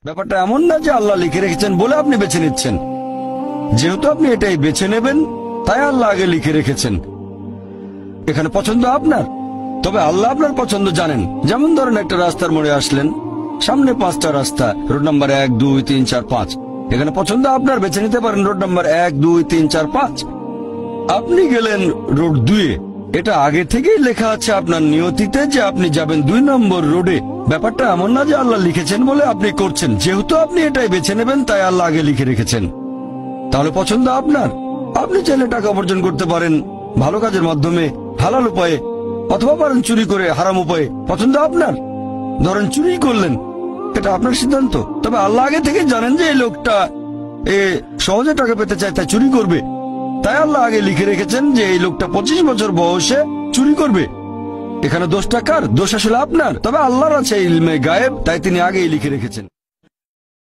ব্যাপারটা এমন না যে আল্লাহ লিখে রেখেছেন বলে আপনি বেছে নিচ্ছেন। যেহেতু আপনি এটাই বেছে নেবেন, তাই আল্লাহ আগে লিখে রেখেছেন। এখানে পছন্দ আপনার, তবে আল্লাহ আপনার পছন্দ জানেন। যেমন ধরেন, একটা রাস্তার মোড়ে আসলেন, সামনে 5টা রাস্তা, রোড নাম্বার 1, 2, 3, 4, 5। এখানে পছন্দ আপনার, বেছে নিতে পারেন রোড নাম্বার 1, 2, 3, 4, 5। আপনি গেলেন রোড 2-এ। এটা আগে থেকেই লেখা আছে আপনার নিয়তিতে যে আপনি যাবেন 2 নম্বর রোডে। ব্যাপারটা এমন না যে আল্লাহ লিখেছেন বলে আপনি করছেন। যেহেতু আপনি এটাই বেছে নেবেন, তাই আল্লাহ আগে লিখে রেখেছেন। তাহলে পছন্দ আপনার। আপনি চাইলে টাকা উপার্জন করতে পারেন ভালো কাজের মাধ্যমে, হালাল উপায়ে, অথবা পারেন চুরি করে হারাম উপায়ে। পছন্দ আপনার। ধরেন চুরি করলেন, এটা আপনার সিদ্ধান্ত। তবে আল্লাহ আগে থেকে জানেন যে এই লোকটা সহজে টাকা পেতে চায়, তাই চুরি করবে। তাই আল্লাহ আগে লিখে রেখেছেন যে এই লোকটা 25 বছর বয়সে চুরি করবে। এখানে দোষটা কার? দোষ আসলে আপনার। তবে আল্লাহর আছে ইলমে গায়েব, তাই তিনি আগেই লিখে রেখেছেন।